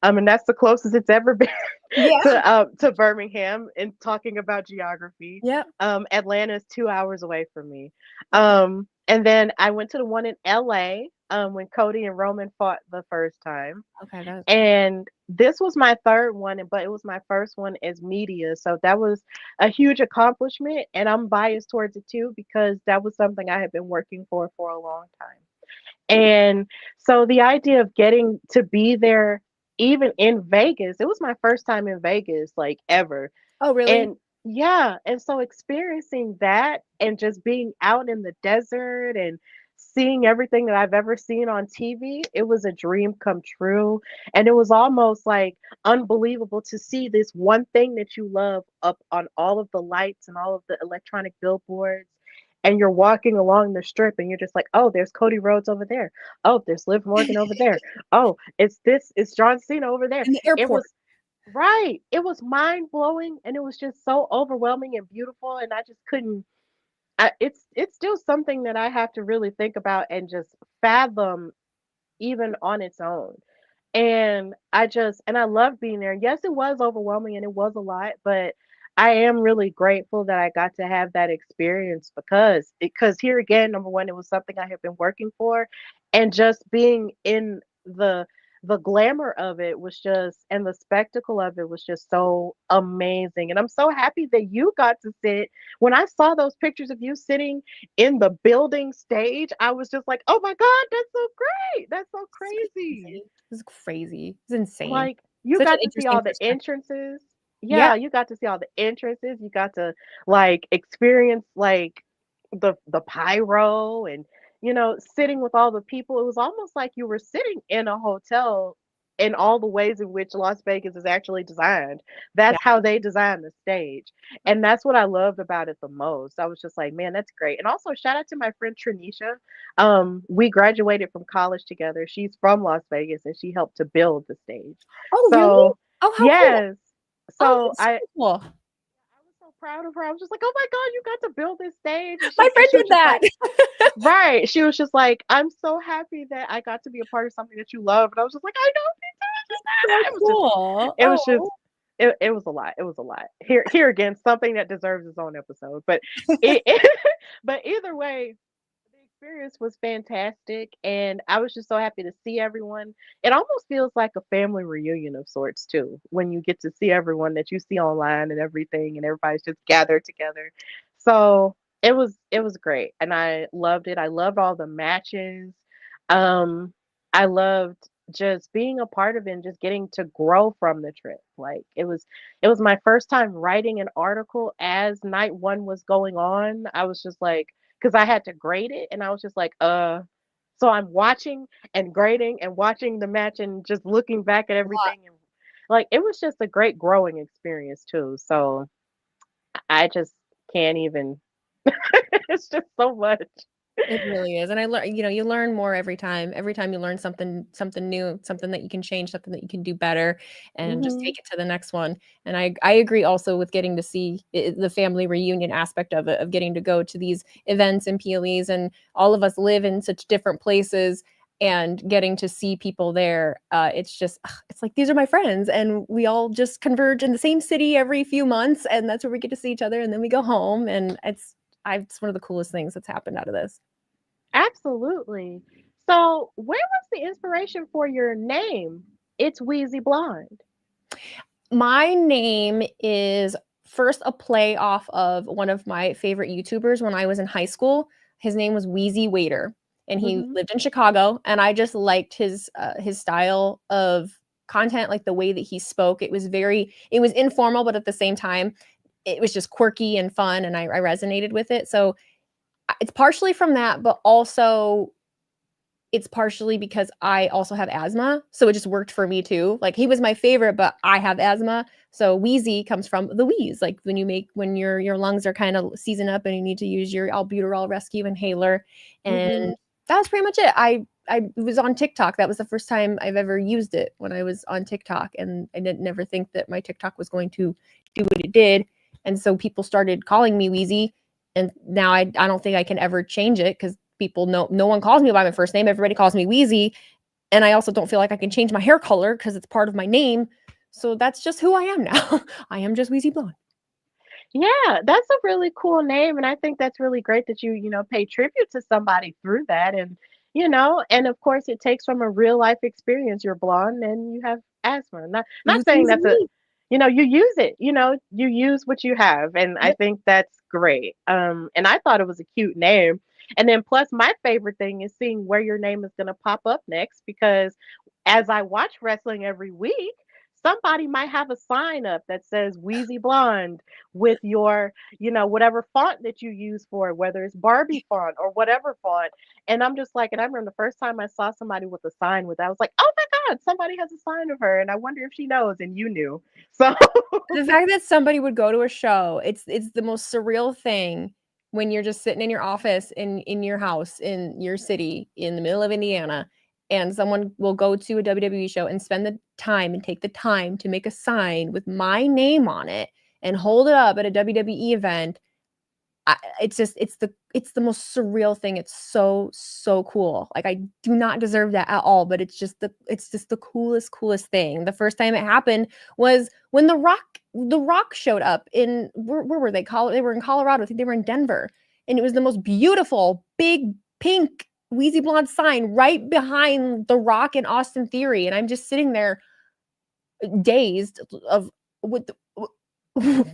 And that's the closest it's ever been Yeah. to Birmingham in talking about geography. Yep. Atlanta is 2 hours away from me. Okay. And then I went to the one in LA when Cody and Roman fought the first time. Okay. That's And this was my third one, but it was my first one as media. So that was a huge accomplishment. And I'm biased towards it too, because that was something I had been working for a long time. And so the idea of getting to be there, even in Vegas, it was my first time in Vegas, like ever. Oh, really? And yeah, and so experiencing that and just being out in the desert and seeing everything that I've ever seen on TV, it was a dream come true. And it was almost like unbelievable to see this one thing that you love up on all of the lights and all of the electronic billboards. And you're walking along the strip and you're just like, oh, there's Cody Rhodes over there. Oh, there's Liv Morgan over there. Oh, it's John Cena over there. In the It airport. was right. It was mind blowing and it was just so overwhelming and beautiful. And I just couldn't. It's still something that I have to really think about and just fathom even on its own. And I love being there. Yes, it was overwhelming and it was a lot, but I am really grateful that I got to have that experience because here again, number one, it was something I have been working for, and just being in the glamour of it was just and the spectacle of it was just so amazing. And I'm so happy that you got to sit. When I saw those pictures of you sitting in the building stage, I was just like, "Oh my God, that's so great. That's so crazy." Crazy. This is crazy. It's insane. Like, you Such an got to see interesting all the perspective. entrances. Yeah. Yeah, you got to see all the entrances. You got to, like, experience, like, the pyro and, sitting with all the people. It was almost like you were sitting in a hotel in all the ways in which Las Vegas is actually designed. Yeah. That's how they designed the stage, and that's what I loved about it the most. I was just like, "Man, that's great." And also shout out to my friend Trinisha. We graduated from college together. She's from Las Vegas, and she helped to build the stage. Oh, really? So, Oh, how cool. yes. Oh, So that's super cool. I was so proud of her. I was just like, "Oh my God, you got to build this stage." And My friend she did was just that. like, right. She was just like, "I'm so happy that I got to be a part of something that you love." And I was just like, "I know, me So too." cool. It was just Oh. it was a lot. It was a lot. Here again, something that deserves its own episode. But but either way, the experience was fantastic, and I was just so happy to see everyone. It almost feels like a family reunion of sorts too, when you get to see everyone that you see online and everything, and everybody's just gathered together. So it was great, and I loved it. I loved all the matches. Um, I loved just being a part of it and just getting to grow from the trip. Like, it was my first time writing an article as night one was going on. I was just like, because I had to grade it, and I was just like, so I'm watching and grading and watching the match and just looking back at A lot. everything, and like, it was just a great growing experience too. So I just can't even. It's just so much. It really is, and I learn you learn more every time. Every time you learn something new, something that you can change, something that you can do better, and just Hmm. take it to the next one. And I agree also with getting to see the family reunion aspect of it, of getting to go to these events and PLEs, and all of us live in such different places, and getting to see people there. It's just it's like these are my friends, and we all just converge in the same city every few months, and that's where we get to see each other, and then we go home, and it's one of the coolest things that's happened out of this. Absolutely. So, where was the inspiration for your name? It's Wheezy Blonde. My name is first a play off of one of my favorite YouTubers when I was in high school. His name was Wheezy Waiter, and he Hmm. lived in Chicago. And I just liked his style of content, like the way that he spoke. It was informal, but at the same time, it was just quirky and fun, and I resonated with it. So it's partially from that, but also it's partially because I also have asthma, so it just worked for me too. Like, he was my favorite, but I have asthma, so wheezy comes from the wheeze, like when your lungs are kind of seizing up and you need to use your albuterol rescue inhaler, Hmm. and that was pretty much it. I was on TikTok. That was the first time I've ever used it, when I was on TikTok, and I didn't never think that my TikTok was going to do what it did, and so people started calling me Wheezy, and now I don't think I can ever change it because people know no one calls me by my first name. Everybody calls me Wheezy. And I also don't feel like I can change my hair color because it's part of my name. So that's just who I am now. I am just Wheezy Blonde. Yeah, that's a really cool name, and I think that's really great that you pay tribute to somebody through that, and of course, it takes from a real life experience. You're blonde and you have asthma. Not Who's saying Wheezy that's me? you use it. You use what you have, and I Yep. think that's great. And I thought it was a cute name, and then plus, my favorite thing is seeing where your name is going to pop up next because as I watch wrestling every week. Somebody might have a sign up that says Wheezy Blonde with your, whatever font that you use for it, whether it's Barbie font or whatever font. And I'm just like, and I remember the first time I saw somebody with a sign with that, I was like, oh my God, somebody has a sign of her. And I wonder if she knows. And you knew. So, The fact that somebody would go to a show, it's the most surreal thing when you're just sitting in your office in your house in your city in the middle of Indiana, and someone will go to a WWE show and spend the time and take the time to make a sign with my name on it and hold it up at a WWE event. it's the most surreal thing. It's so cool. Like, I do not deserve that at all, but it's just the coolest thing. The first time it happened was when the Rock showed up in, where were they? They were in Colorado. I think they were in Denver, and it was the most beautiful big pink ItsWheezyBlonde sign right behind the Rock and Austin Theory, and I'm just sitting there dazed of what the,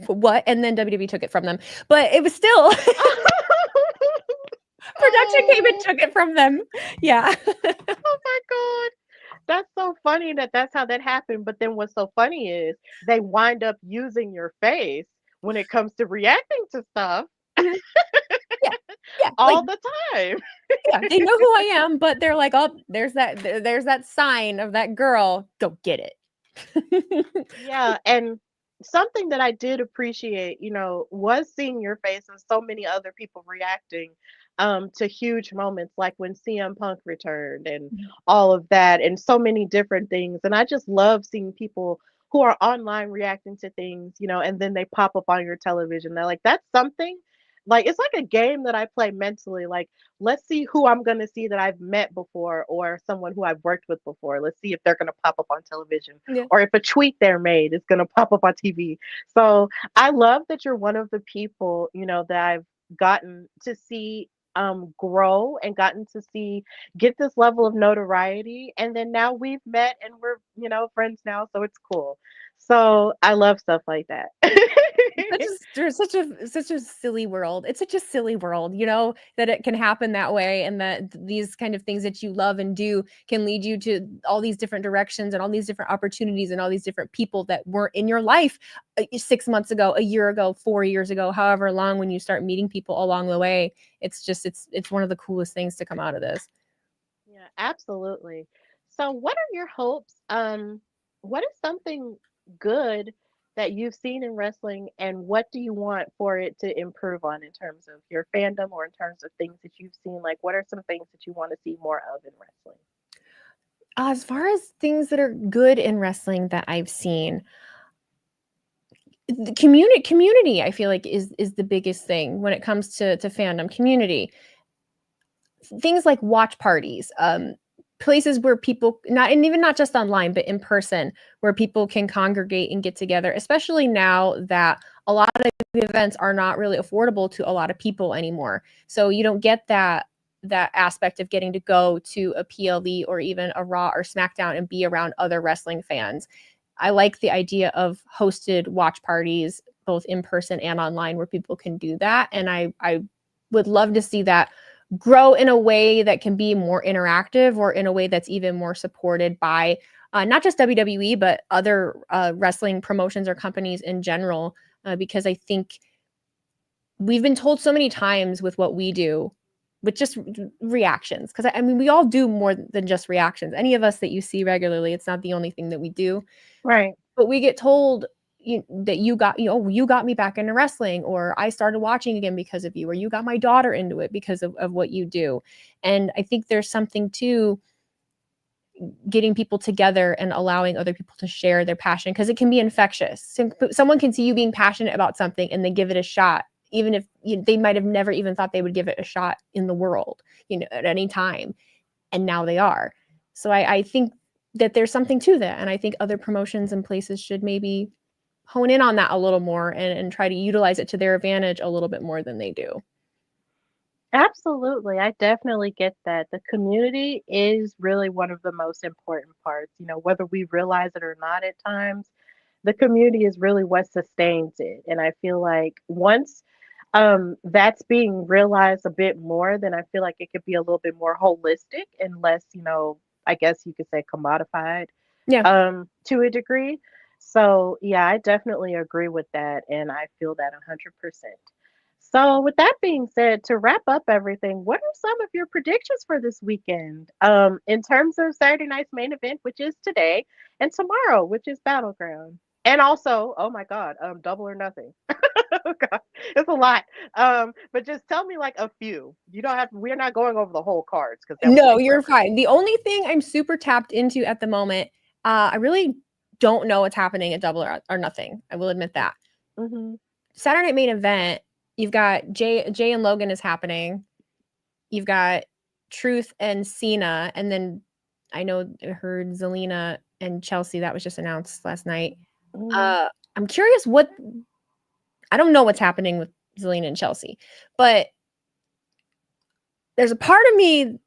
what, and then WWE took it from them, but it was still production came and took it from them. Yeah. Oh my God. That's so funny that's how that happened. But then what's so funny is they wind up using your face when it comes to reacting to stuff Yeah. all the time. Yeah, they know who I am, but they're like, oh, there's that sign of that girl. Go get it. Yeah, and something that I did appreciate, was seeing your face and so many other people reacting to huge moments like when CM Punk returned and all of that and so many different things. And I just love seeing people who are online reacting to things, and then they pop up on your television. They're like, that's something. Like, it's like a game that I play mentally. Like, let's see who I'm going to see that I've met before or someone who I've worked with before. Let's see if they're going to pop up on television Yeah. or if a tweet they're made is going to pop up on TV. So I love that you're one of the people, that I've gotten to see grow and gotten to see get this level of notoriety. And then now we've met and we're, friends now. So it's cool. So I love stuff like that. There's such a silly world. It's such a silly world, that it can happen that way, and that these kind of things that you love and do can lead you to all these different directions and all these different opportunities and all these different people that weren't in your life 6 months ago, a year ago, 4 years ago, however long. When you start meeting people along the way, it's one of the coolest things to come out of this. Yeah, absolutely. So what are your hopes? What is something good that you've seen in wrestling, and what do you want for it to improve on in terms of your fandom or in terms of things that you've seen? Like, what are some things that you want to see more of in wrestling? As far as things that are good in wrestling that I've seen, the community, I feel like is the biggest thing when it comes to fandom. Community, things like watch parties, places where people not just online, but in person, where people can congregate and get together, especially now that a lot of the events are not really affordable to a lot of people anymore. So you don't get that aspect of getting to go to a PLE or even a Raw or SmackDown and be around other wrestling fans. I like the idea of hosted watch parties, both in person and online, where people can do that. And I would love to see that grow in a way that can be more interactive, or in a way that's even more supported by not just WWE, but other wrestling promotions or companies in general. Because I think we've been told so many times with what we do, with just reactions. Because I mean, we all do more than just reactions. Any of us that you see regularly, it's not the only thing that we do. Right. But we get told that you got me back into wrestling, or I started watching again because of you, or you got my daughter into it because of what you do. And I think there's something to getting people together and allowing other people to share their passion, because it can be infectious. Someone can see you being passionate about something and then give it a shot, even if they might have never even thought they would give it a shot in the world, at any time. And now they are. So I think that there's something to that. And I think other promotions and places should maybe hone in on that a little more and try to utilize it to their advantage a little bit more than they do. Absolutely. I definitely get that. The community is really one of the most important parts, whether we realize it or not at times. The community is really what sustains it. And I feel like once that's being realized a bit more, then I feel like it could be a little bit more holistic and less, I guess you could say commodified to a degree. So yeah, I definitely agree with that, and I feel that 100%. So with that being said, to wrap up everything, what are some of your predictions for this weekend? In terms of Saturday night's main event, which is today, and tomorrow, which is Battleground. And also, oh my God, Double or Nothing. Oh God, it's a lot. But just tell me like a few. You don't have. We're not going over the whole cards because no, you're fine. The only thing I'm super tapped into at the moment, I really don't know what's happening at Double or Nothing. I will admit that. Mm-hmm. Saturday night main event, You've got Jay and Logan is happening. You've got Truth and Cena, and then I heard Zelina and Chelsea. That was just announced last night. I'm curious I don't know what's happening with Zelina and Chelsea, but there's a part of me,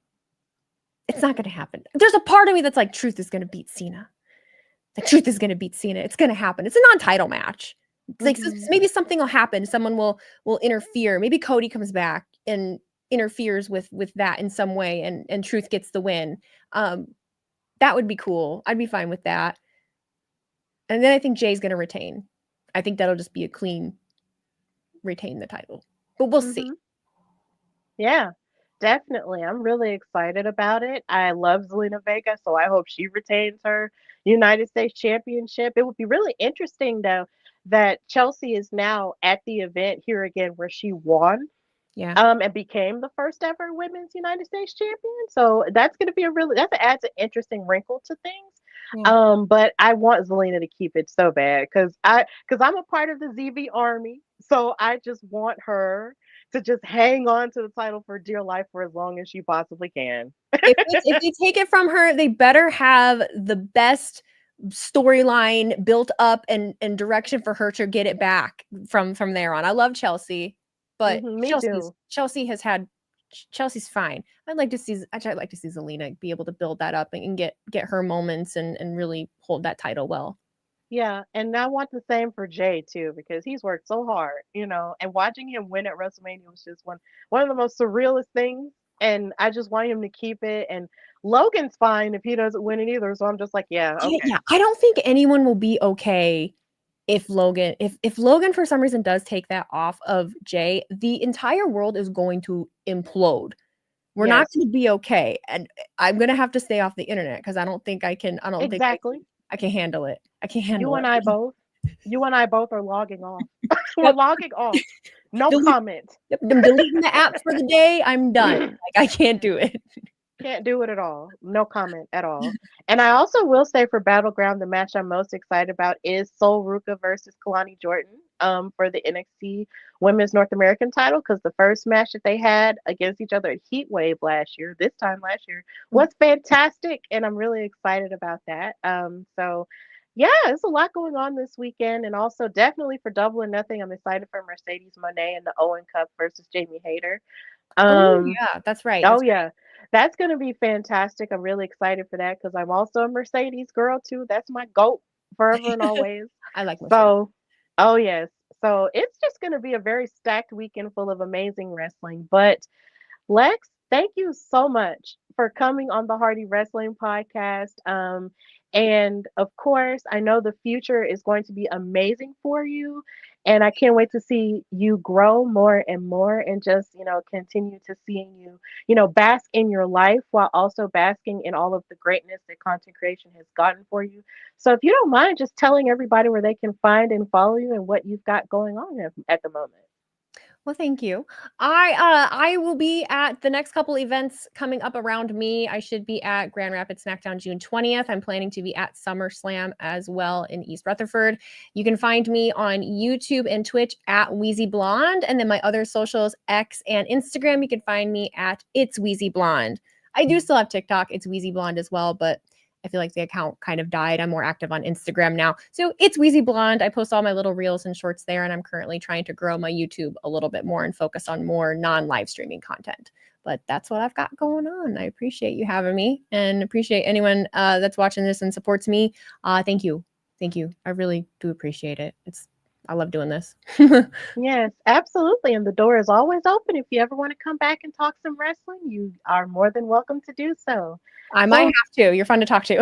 it's not going to happen. There's a part of me that's like, Truth is going to beat Cena. Like, Truth is going to beat Cena. It's going to happen. It's a non-title match. It's like, maybe something will happen. Someone will interfere. Maybe Cody comes back and interferes with that in some way, and Truth gets the win. That would be cool. I'd be fine with that. And then I think Jay's going to retain. I think that'll just be a clean retain the title. But we'll see. Yeah, definitely. I'm really excited about it. I love Zelina Vega, so I hope she retains her United States Championship. It would be really interesting, though, that Chelsea is now at the event here again where she won. Yeah. And became the first ever women's United States champion. So that's going to be that adds an interesting wrinkle to things. Yeah. But I want Zelina to keep it so bad because I'm a part of the ZV army. So I just want her to just hang on to the title for dear life for as long as she possibly can. If they take it from her, they better have the best storyline built up and direction for her to get it back from there on. I love Chelsea, but Chelsea's fine. I'd like to see Zelina be able to build that up and get her moments and really hold that title well. Yeah, and I want the same for Jay too because he's worked so hard, and watching him win at WrestleMania was just one of the most surrealist things. And I just want him to keep it. And Logan's fine if he doesn't win it either. So I'm just like, yeah, okay. Yeah, I don't think anyone will be okay if Logan for some reason does take that off of Jay. The entire world is going to implode. We're not going to be okay, and I'm going to have to stay off the internet because I don't think I can. I don't think I can handle it. I can't handle it. You and I both are logging off. We're logging off. No comment. I'm deleting the app for the day. I'm done. Like, I can't do it. Can't do it at all. No comment at all. And I also will say for Battleground, the match I'm most excited about is Sol Ruka versus Kalani Jordan for the NXT Women's North American title because the first match that they had against each other at Heatwave last year, was fantastic. And I'm really excited about that. So yeah, there's a lot going on this weekend. And also definitely for Double or Nothing, I'm excited for Mercedes Moné and the Owen Cup versus Jamie Hayter. Yeah, that's right. Yeah. That's going to be fantastic. I'm really excited for that because I'm also a Mercedes girl too. That's my GOAT forever and always. I like Mercedes. So, oh yes. So it's just going to be a very stacked weekend full of amazing wrestling. But Lex, thank you so much for coming on the Hardy Wrestling Podcast. And of course, I know the future is going to be amazing for you. And I can't wait to see you grow more and more and just, continue to seeing you, bask in your life while also basking in all of the greatness that content creation has gotten for you. So if you don't mind just telling everybody where they can find and follow you and what you've got going on at the moment. Well, thank you. I will be at the next couple events coming up around me. I should be at Grand Rapids SmackDown June 20th. I'm planning to be at SummerSlam as well in East Rutherford. You can find me on YouTube and Twitch at WheezyBlonde, and then my other socials, X and Instagram, you can find me at ItsWheezyBlonde. I do still have TikTok, it's WheezyBlonde as well, but I feel like the account kind of died. I'm more active on Instagram now. So it's WheezyBlonde. I post all my little reels and shorts there, and I'm currently trying to grow my YouTube a little bit more and focus on more non-live streaming content. But that's what I've got going on. I appreciate you having me and appreciate anyone that's watching this and supports me. Thank you. Thank you. I really do appreciate it. I love doing this. Yes, absolutely. And the door is always open. If you ever want to come back and talk some wrestling, you are more than welcome to do so. I might have to. You're fun to talk to.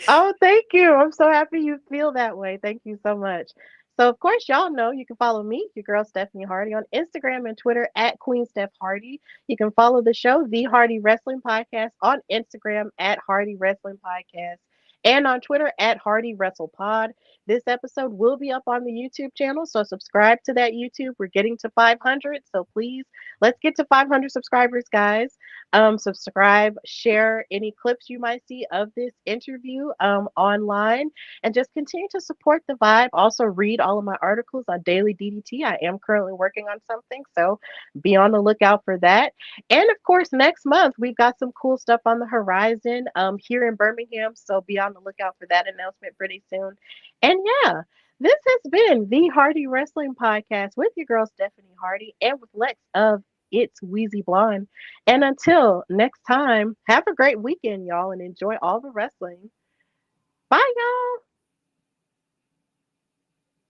Oh, thank you. I'm so happy you feel that way. Thank you so much. So, of course, y'all know you can follow me, your girl Stephanie Hardy, on Instagram and Twitter at Queen Steph Hardy. You can follow the show, The Hardy Wrestling Podcast, on Instagram at Hardy Wrestling Podcast and on Twitter at Hardy Wrestle Pod. This episode will be up on the YouTube channel, so subscribe to that YouTube. We're getting to 500, so please, let's get to 500 subscribers, guys. Subscribe, share any clips you might see of this interview online, and just continue to support the vibe. Also, read all of my articles on Daily DDT. I am currently working on something, so be on the lookout for that. And of course, next month we've got some cool stuff on the horizon here in Birmingham, so be on the lookout for that announcement pretty soon. And yeah, this has been the Hardy Wrestling Podcast with your girl Stephanie Hardy and with Lex of It's Wheezy Blonde. And until next time, have a great weekend, y'all, and enjoy all the wrestling. Bye, y'all.